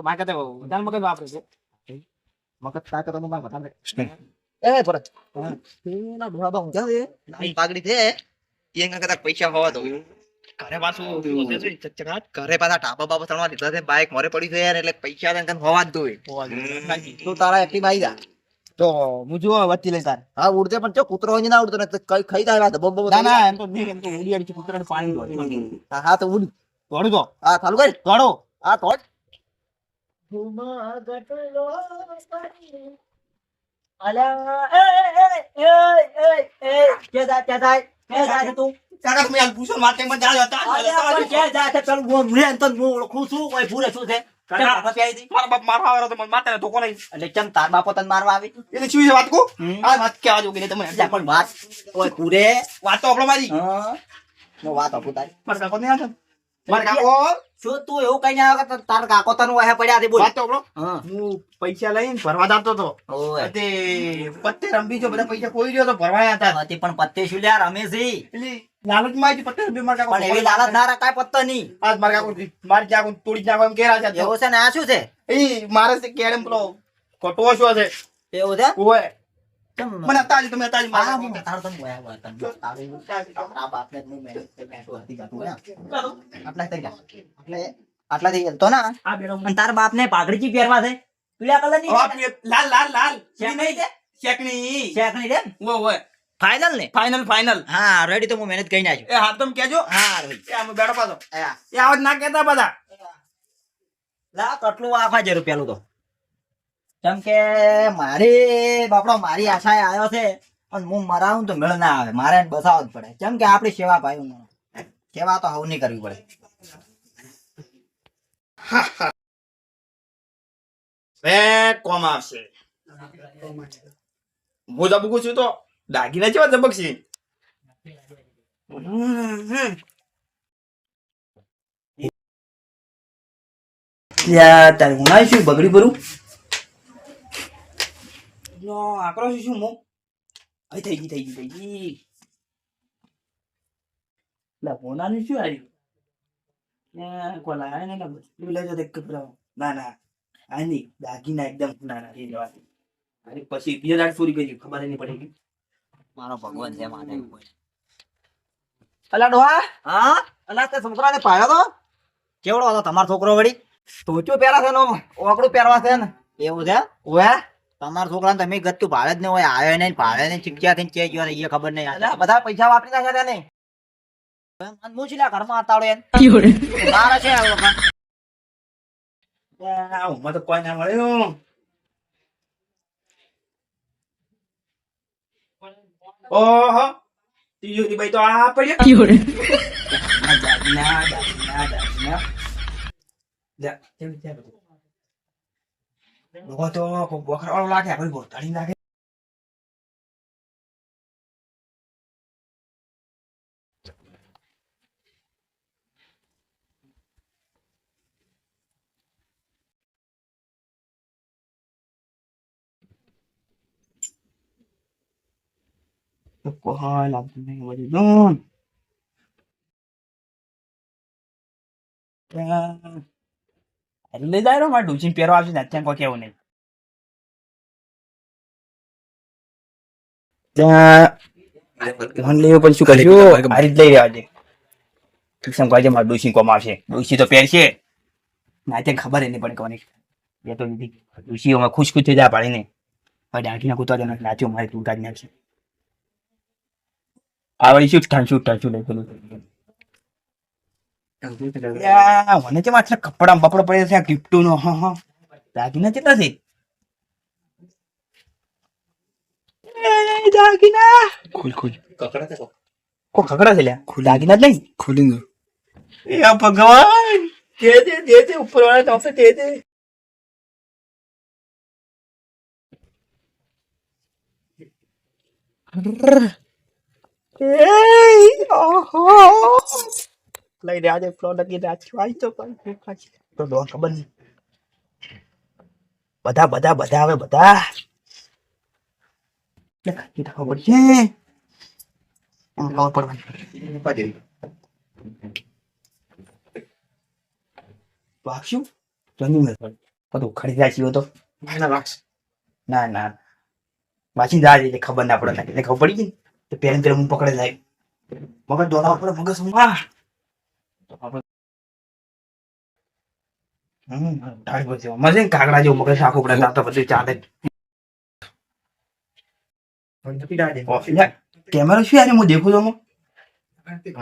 મારે કહેતા વધારે મગજ વાપરે છે. મગજ તાકે તો માર વધારે એ ભરત એના ડોહા ઊંધા છે નાની પાઘડી છે એ કદાચ પૈસા હોવા દો ઘરે પાછું ચચરાટ ઘરે પાછા ટાપા બાપા ચણવા દીધા છે બાઈક મોરે પડી છે યાર એટલે પૈસા તને હોવા જ દો તું તારા એકલી બાઈ જા તો હું જો વચ્ચે લઈ તાર હા ઉડતે પણ ચો કૂતરો હોય ના ઉડતો ને કઈ ખાઈ જાય ધબો બબો ના ના એમ તો નહીં, એમ તો ઉડી આડી કૂતરાને પાણી દોડે. હા તો ઉડ દોડું તો હા ચાલુ કર દોડો. હા તો કાકા તમે યાર પૂછો માતે મને જાજો હતા. મારા બાપ મારવા આવ્યો તો મને માતે તો કોને એટલે ચમ તાર બાપો તને મારવા આવી એટલે શું છે વાત કો આ વાત કેવા જો કે તમે એટલે પણ વાત ઓય પૂરે વાત તો આપણો મારી હા નો વાત આપું તારી મારા કાકો ને આ મારા કાકો શું તું એવું કઈ ના આવે કે તાર કાકો તને વાહે પડ્યા છે બોલ વાત તો આપણો હા હું પૈસા લઈને ભરવા જાતો તો ઓય તે પત્તે રંબી જો બધા પૈસા કોઈ રહ્યો તો ભરવા હતા હતી પણ પત્તે શું લ્યા રમે છે એટલે લાલચ માં પત્તે રંબી મારા કાકો પણ એવી લાલચ ના રખાય પત્તો ની આજ મારા કાકો મારી જાગો તોડી નાખો એમ કેરા છે એવું છે ને આ શું છે એ મારે છે કેડમ પેલો કટવો શું છે એવું છે ઓય ચમ મને તાજી તમે તાજી હા મારા હું તાર તને બોયા બોયા તને તારી આ બાપને હું મેં બેઠો હતી જાતું ને આટલા થઈ ગયા એટલે આટલા થઈ ગયા તો ના આ બેડો અને તાર બાપને પાઘડી ચી પહેરવા છે પીળા કલર ની લાલ લાલ લાલ શેકણી છે શેકણી શેકણી છે ઓય ફાઇનલ ને ફાઇનલ ફાઇનલ હા રેડી તો હું મહેનત કરીને આવ્યો એ હાથ તમે કેજો હા રેડી એ અમે બેડો પાછો હા એ આવાજ ના કેતા બધા લા કટલું આખા જરૂર પેલું તો કેમ કે મારી બાપડો મારી આશાએ આવ્યો છે પણ હું મરાવું તો મેળ ના આવે મારે એને બસાવવો જ પડે કેમ કે આપણી સેવા ભાઈ સેવા તો હવની કરવી પડે બે કોમ આવશે હું જબકું છું તો દાગીના જેવા જબકશે તારે ઉનાઈ શું બગડી ભરું આકરો શું હું થઈ ગઈ હોનાનું શું આવ્યું કોલા ને લઈ જતો ના ના આ નહીં દાગીના એકદમ ના ના એ લેવા અરે પછી બીજા દાડ ચોરી કરી ખબર નહીં પડી મારો ભગવાન છે માને અલા ડોહા હા અલા તે છોકરાને પાડ્યો તો કેવડો હતો તમારો છોકરો વળી ટોચો પહેરા છે ને ઓકડું પહેરવા છે ને એવું છે ઓએ તમારા છોકરાને તમે ગતું ભાડે જ નહીં હોય આવ્યો નહીં ભાડે નહીં ચીક્યા થઈને ચે ગયો એ ખબર નહીં અલા બધા પૈસા વાપરી નાખ્યા ને મૂછલા ઘરમાં આતાડો એમ મારે છે આ લોકો ઉમર તો કોઈ ના મળ્યું ઓહો તીજોરી ભાઈ તો આ પડ્યા જાગીના લે કેમ છે લોકો તો બોખરાવાળો લાગે આપણે બોતાડી નાખે કોઈ લાગતું નહીં બધું દોન લઈ જાય મારે ડૂચીને પહેરવા આવશે ને અત્યારે કોઈ કેવું નહીં મન લેવું પણ શું કર્યું આ રીત લઈ રહ્યા છે કિસમ કહે છે મારે ડૂસી કોમ આવશે ડૂસી તો પહેરશે ના તે ખબર નહીં પડે કોની એ તો દીધી ડૂસી અમે ખુશ ખુશ થઈ જાય પાડીને હવે ડાંકીના કૂતરા જનક નાચ્યો મારે તું કાઢી નાખશે આવડી શું ઠાંચું લઈ પેલું મને છે માત્ર કપડા બપડો પડે છે ગિફ્ટો નો હા દાગીના કેટલા છે દાગીના ખોલ ખકડા છે લ્યા દાગીના જ નહીં ખોલી દો એ ભગવાન દે ઉપર વાળા તો દે લઈ રહ્યા છે ફ્લોર લગી રહ્યા તો દોન ખબર નહીં બધા હવે બધા ખબર છે ખબર પડવાની ભાગશું જમી બધું ખરી જાય છે તો ના ના વાંચી જાય એટલે ખબર ના પડે એટલે ખબર પડી ગઈ ને તો પેલા હું પકડે જાય મગજ દોડાવવા પડે મગજ ઊંઘા ઢાળી પછી મજે કાગડા જેવું મગજ આખું પડે દાંત બધું ચાલે કેમેરો શું યાર હું દેખું છું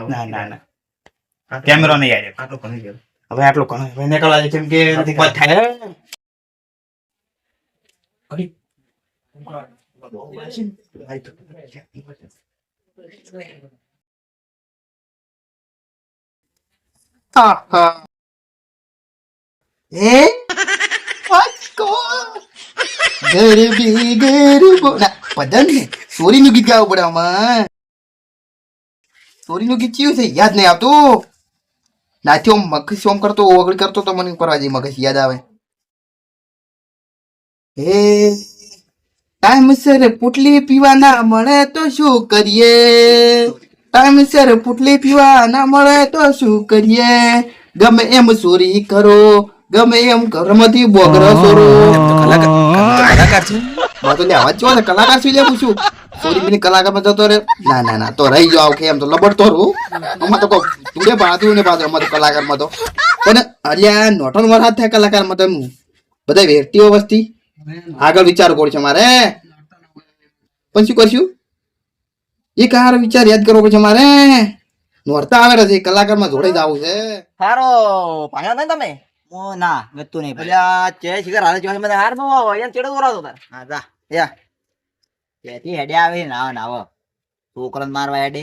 ના ના ના કેમેરો નહીં યાર હવે આટલો ઘણો હવે નીકળવા દે કેમ કે વાત થાય સોરીનું ગીત ગાવું પડે આમાં સોરીનું ગીત કયું છે યાદ નહીં આવતું નાથ્યો મગજ સોમ કરતો ઓગળી કરતો તો મને કરવા જઈ મગજ યાદ આવે હે ટાઈમસર પુટલી પીવા ના મળે તો શું કરીએ ટાઈમસર પુટલી પીવા ના મળે તો શું કરીએ ગમે એમ ચોરી કરો ગમે એમ ઘરમાંથી બોગરો સોરો કલાકાર છે તો લે આવાજ જો કલાકાર છું લે પૂછું સોરી મિની કલાકારમાં જતો રે ના ના ના તો રહી જાવ કે એમ તો લબડ તો રહું આમાં તો તું બાજુ ને બાજુ અમારે કલાકારમાં તો પણ અલ્યા નોટન વરસાદ થાય કલાકારમાં તો બધા વેરતીઓ વસ્તી આગળ વિચાર કરશે મારે પણ શું કરશું એ કાર વિચાર યાદ કરવો પડશે મારે નોરતા આવે છે કલાકારમાં જોડે જ આવું છે હારો પાયા નહીં તમે ઓ ના ગતું નહીં ભાઈ પેલા ચે શિખર હાલે જોઈ મને હાર નો અહીંયા ચેડો દોરાતો તાર હા જા યા ત્યાંથી હેડે આવે નાવ નાવ છોકરાને મારવા હેડે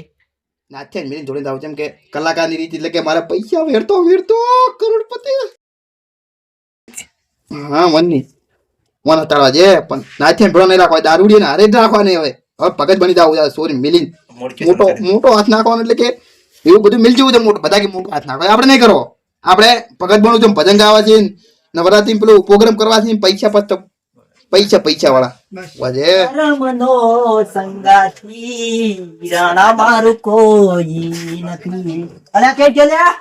નાથે મિની જોડે જ આવું છે એમ કે કલાકારની રીત એટલે કે મારા પૈસા વેરતો વેરતો કરોડપતિ હા મનની મન હતાડવા છે પણ નાથે ભેળો નહીં રાખવા દારૂડી ને હારે જ રાખવા નહીં હવે હવે પગજ બની જાવ સોરી મિલી મોટો મોટો હાથ નાખવાનો એટલે કે એવું બધું મિલ જવું છે મોટો બધા કે મોટો હાથ નાખવા આપણે નહીં કરો આપણે પગજ બનવું છે ભજન ગાવા છે નવરાત્રી પેલું પ્રોગ્રામ કરવા છે પૈસા પત પૈસા પૈસા વાળા વાજે રમનો સંગાથી રાણા મારું કોઈ નથી અલ્યા કે છે લ્યા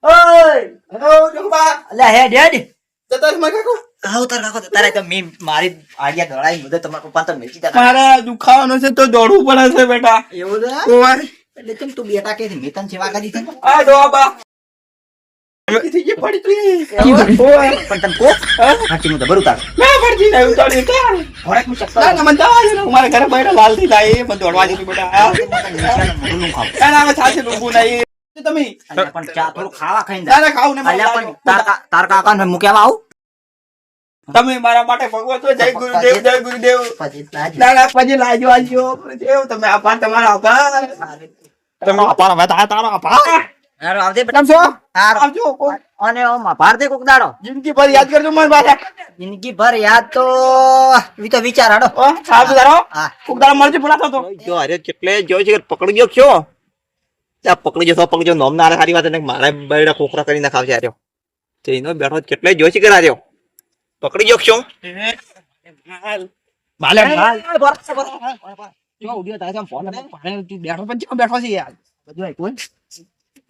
ઓય હેલો જંબા અલ્યા હેડ હેડ તતાર માં કાકો આવ તાર કાકો તારે તો મે મારી આડિયા દોડાઈ મુદે તમારા પપ્પા તો મેચી તા મારે દુખાવાનો છે તો દોડવું પડે છે બેટા એવું છે ઓય એટલે કેમ તું બેટા કે મેતન સેવા કરી છે આ ડોબા થઈ ગઈ પડી ઓય પણ તને કો હાચી નું તો બરું તાર ના પડતી નહીં ઉતારી ઉતાર થોડાક નું ચક્કર ના ના મને જવા દે ને મારા ઘરે બૈરા લાલ થી થાય મને દોડવા દે બેટા મોઢું ખાવ ના ના હવે સાચે ડૂબું નહીં તમે અલ્યા પણ ચા થોડું ખાવા ખાઈને ના ના ખાવું ને અલ્યા પણ તાર કાકા ને મૂક્યા આવું તમે મારા માટે ભગવાન છો જય ગુરુદેવ જય ગુરુદેવ પછી લાજ ના ના પછી લાજો આજો ગુરુદેવ તમે આભાર તમારો આભાર તમે આભાર હવે તારો આભાર હારો આવજે કેમ બેટા છો હારો આવજો અને ઓમ ભારતે કોક દાડો જિંદગી ભર યાદ કરજો મને પાછા જિંદગી ભર યાદ તો ઈ તો વિચાર હાડો સારું તારો હા કોક દાડો મળજો બોલાતો તો જો અરે કેટલે જો છે પકડી ગયો કયો ત્યાં પકડી ગયો પકડી ગયો નોમ ના સારી વાત ને મારે બૈડા ખોખરા કરી નાખાવ છે આર્યો તેનો બેઠો કેટલે જો છે કે આર્યો પકડી ગયો શું માલે માલ જો ઉડ્યો તારે આમ ફોન બેઠો પણ બેઠો છે યાર બધું આઈ કોણ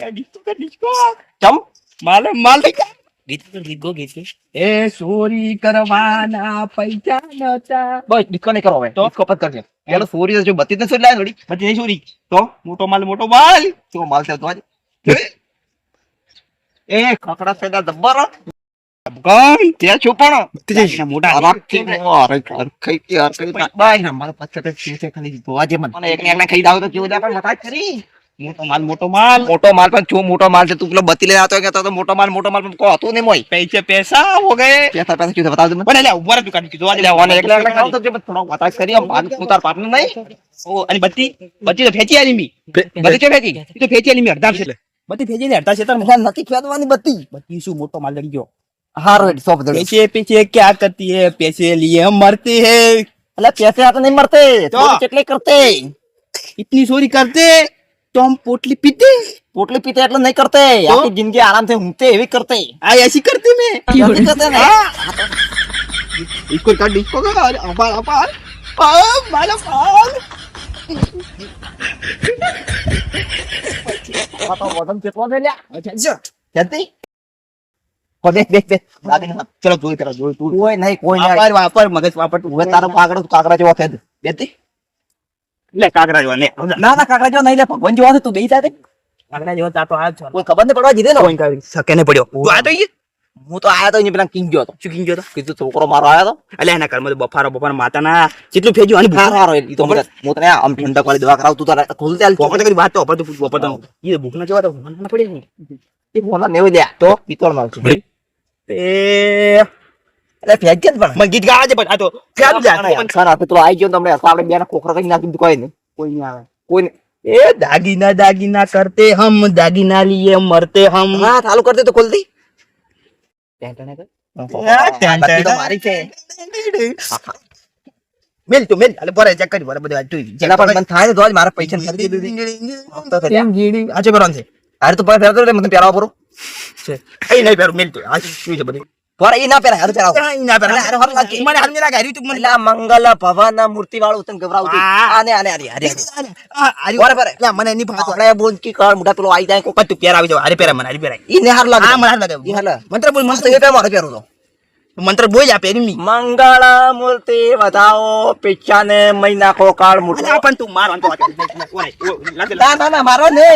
ડિસ્કો ચમ માલે માલ ગીત ગો ગીત એ ચોરી કરવાના પૈસા નતા બસ ડિસ્કો નહીં કરો હવે તો? ડિસ્કો પત કરજે પેલો સોરી જો બત્તી ને સોરી લાય થોડી બધી નહીં ચોરી તો મોટો માલ તો માલ છે તો આજ એ ખકડા ફેદા દબ્બર ગમ ત્યાં છું પણ મોટા અરે ખાઈ યાર કઈ બાય ના મારા પાછળ છે ખાલી જોવા જે મને એકને ખાઈ દાવ તો કેવું દે પણ મતા કરી મોટો માલ મોટો માલ પણ જો મોટો માલ છે તું પેલો બત્તી લઈ આવતો કે તો મોટો માલ પણ કો હતો ને મોય પૈસા હો ગયે પૈસા પૈસા ક્યું બતાવ દે મને પણ એટલે ઉભા તું કાઢી કીધું એટલે ઓને એકલા એકલા ખાવ તો જે થોડો વાત કરી આમ બાદ ઉતાર પાટનું નહીં ઓ અને બત્તી તો ફેંચી આલી મી બત્તી છે ફેંચી ઈ તો ફેંચી આલી મી અડધા છે બત્તી ફેંચી ને અડધા છે તાર મને નથી ખેદવાની બત્તી બત્તી શું મોટો માલ લડી ગયો હારો એટ સોપ દે पीछे पीछे क्या करती है पैसे लिए हम मरते हैं એટલે પૈસે આ તો નહીં મરતે તો? ચોરી કેટલે કરતે इतनी चोरी करते तो हम पोटली पीते પોટલી પીતે એટલે નહીં કરતે આખી જિંદગી આરામથી ઊંઘતે એવી કરતે आ ऐसी करते मैं નથી કરતે ને इसको काट इसको काट अपार अपार माला माल આ તો વજન કેટલો છે લ્યા अच्छा જતી બેસ બેસ બેસ દાગીના ચલો જોઈ કરો જોઈ તું કોઈ નહીં કોઈ નહીં વાપર વાપર મગજ વાપર તું હવે તારો કાગડા જેવો છે બેતી લે કાકરા જોવા લે ના ના કાકડા જો નહીં લે ભગવાન જોવા તું બેસી સાથે કાકડા જેવો તાતો આ છો કોઈ ખબર નહીં પડવા દીધે ને કોઈ કરી શકે ને પડ્યો તું આ તો ઈ હું તો આયા તો અહીંયા પેલા કિંગ ગયો હતો શું કીધું તો કીધું છોકરો મારો આયો તો એટલે એના ઘરમાં તો બફારો માતાના જેટલું ફેજ્યું આની હારો હારો ઈ તો હું તને આમ ઠંડક વાળી દવા કરાવું તું તારે ખોલ ચાલ પોપટ કરી વાત તો અપર તો પોપટ તો ઈ ભૂખના જેવા તો મન પડી ને એ ફોન ને લે તો પિત્તળ માં છે તે એટલે ફેંક કે પણ મને ગીત ગાવા દે પણ આ તો ફેર જા સર આપે તો આવી ગયો તમને આપણે બે ના ખોખરા કરી નાખી કોઈ નહીં કોઈ નહીં આવે કોઈ ए दागीना करते हम दागीना लिए मरते हम હા ચાલુ કરી દે તો ખોલ દી બાકી તો મારી છે મેલ તું મેલ અલે બરે ચેક કરી બરે બધું આ તું જેલા પણ મન થાય તો જ મારા પૈસા ખરીદી દીધી કેમ ગીડી આજે બરાન છે અરે તો પણ ફેરતો મને પહેરાવા પૂરો છે એ નહીં પેરું મેલ તું આ શું છે બધું પર એ ના પહેરાય અરે પહેરાવો એ ના પેરા અરે હર લાગે મને હારું નહીં લાગે હારું તું મને એટલે મંગલ ભવન મૂર્તિ વાળું તને ગભરાવતી આને આને અરે અરે હારું બરે બરે લા મને એની ભાત આપણે બોલ કી કળ મુઠા પેલો આવી જાય કોક તું પેર આવી જાવ હારી પેરા મને હારી પેરા ઈ ને હાર લાગે હા મને હારું લાગે ઈ હાર લાગે મંત્ર બોલ મસ્ત એ પે મારે પહેરું તો મંત્ર બોલ આપે એની મંગળ મૂર્તિ વધાવો પિચ્ચાને મહિના કો કાળ મુઠો અલા પણ તું માર અંતો વાત લાગે ના ના ના મારો ને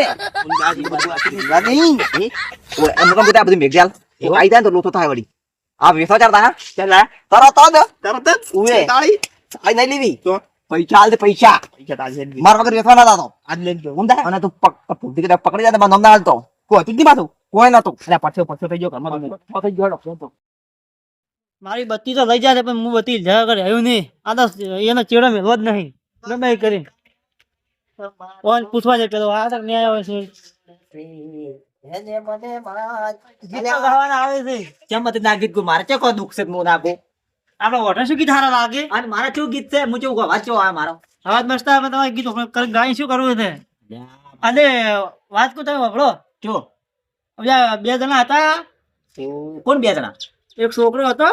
લાગે ઈ ઓ એમ કોમ બેટા બધું મેઘજાલ એ આવી જાય તો લોતો થાય વળી આ વેસો ચારતા હા ચલા તરત તરત ઉવે તાળી આઈ નહીં લેવી તો પૈસા આલ દે પૈસા પૈસા તાળી છે માર વગર વેસવા ના દાતો આજ લઈ ગયો ઊંધા અને તું પકડી જાય તો નમ ના હાલતો કોઈ તું દી માથું કોઈ નતું અલા પાછો થઈ ગયો ઘરમાં થઈ ગયો તો મારી બત્તી તો લઈ જાય પણ હું બત્તી જગા કરે આવ્યું નહીં આ તો એનો ચેડો મેળવો જ નહીં ગમે એ કરીને કોણ પૂછવા જાય પેલો આ તક ન્યાય આવે છે ગીતો ગાવાના આવે છે કેમ મતે ના ગીત મારે છે કોઈ દુખ છે મો નાખો આપડે ઓઢા શું ગીત હારા લાગે અને મારા શું ગીત છે હું કેવું વાંચો આ મારો અવાજ મસ્ત આવે તમારે ગીત ગાઈ શું કરવું છે અને વાત કો તમે વગડો જો બે જણા હતા કોણ બે જણા એક છોકરો હતો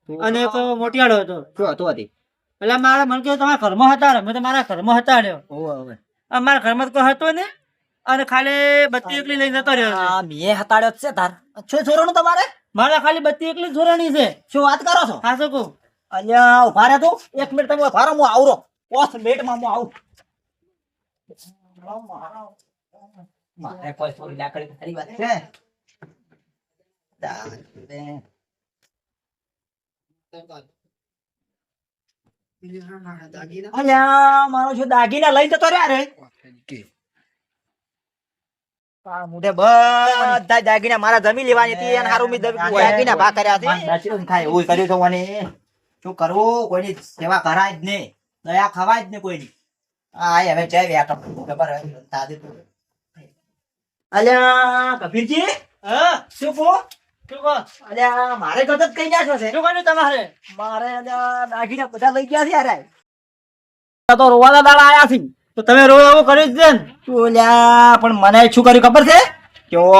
અને એક મોટિયાળો હતો શું હતું હતી એટલે મારા મને કહ્યું તમારા ઘરમાં હતા મેં તો મારા ઘરમાં હતા રહ્યો ઓવે મારા ઘરમાં તો કોઈ હતો ને અને ખાલી બત્તી એકલી લઈને જતો રહ્યો છે આ મે હતાડ્યો જ છે તાર છો છોરોનું તમારે મારા ખાલી બત્તી એકલી જ ધોરણી છે શું વાત કરો છો હા શું કહું અલ્યા ઉભા રહે તું 1 મિનિટ તમે ઉભા રહો હું આવરો 5 મિનિટમાં હું આવું મારે કોઈ ચોરી લાકડી ખરી વાત છે અલ્યા મારો જો દાગીના લઈ જતો રહ્યા રે મુઢે બધા દાગીના મારા જમી લેવાની હતી અને હારું મી દાગીના ભા કર્યા છે દાચીનું થાય એવું કર્યું તો મને શું કરવું કોઈની સેવા કરાય જ નહીં દયા ખવાય જ નહીં કોઈની આ હવે જય વ્યાટો ખબર હવે દાદી તું અલ્યા કબીરજી હા શું કહો શું કહો અલ્યા મારે ગદત કઈ ગયા છો છે શું કર્યું તમારે મારે અલ્યા દાગીના બધા લઈ ગયા છે યાર તો રોવાના દાડા આયા છે તો તમે રોજ આવું કર્યું જ છે ને ઓલ્યા પણ મને શું કર્યું ખબર છે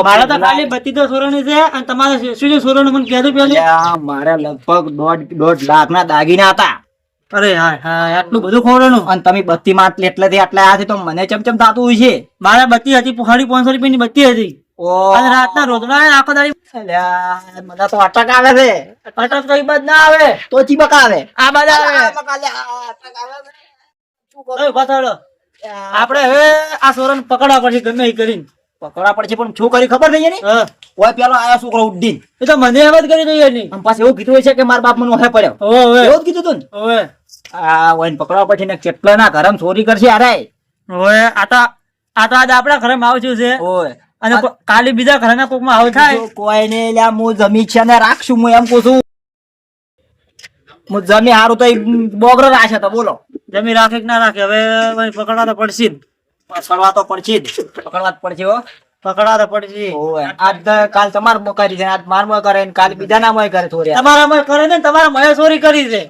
મારે તો ખાલી બત્તી તો સોરણી છે અને તમારે શું છે સોરણી મને કહેતું પેલું અલ્યા મારે લગભગ 1.5 લાખ ના દાગીના હતા અરે હા હા આટલું બધું ખોરવાનું અને તમે બત્તી માં એટલેથી આટલા આયા છે તો મને ચમચમ થતું હોય છે મારે બત્તી હતી 550 રૂપિયાની બત્તી હતી અને રાતના રોદડા આખો દાડી અલ્યા મને તો અટક આવે છે અટક કઈ બાદ ના આવે તો ચીબક આવે આ બાદ આવે ઓય પાછળ આપણે હવે આ સોરન પકડવા પડશે ગમે એ કરીને પકડવા પડશે પણ શું કર્યું ખબર નહીં એની હા કોઈ પેલો આયો છોકરો ઉડ્ડીન એ તો મને એમ જ કરી દઈએ ની આમ પાછું એવું કીધું છે કે મારા બાપ મને ઓહે પડ્યો ઓવે એવું જ કીધું તું ને ઓવે આ ઓઈને પકડવા પડશે ને કેટલા ના ઘરમ ચોરી કરશે અરે ઓવે આ તો આજ આપણા ઘરે આવશું છે ઓય અને કાલે બીજા ઘરના કોકમાં આવું થાય કોઈને લ્યા હું જમી છે ને રાખશું હું એમ કહું છું હું જમી હારું તો બોગરો રાખે તો બોલો જમી રાખે કે ના રાખે હવે પકડવા તો પડશે જ પકડવા તો પડશે જ પકડવા જ પડશે હો પકડવા તો પડશે ઓય આજ કાલ તમાર મો કરી છે આજ માર મો કરે ને કાલ બીજા ના મો કરે થોડી તમારા મય કરે ને તમારા મય ચોરી કરી છે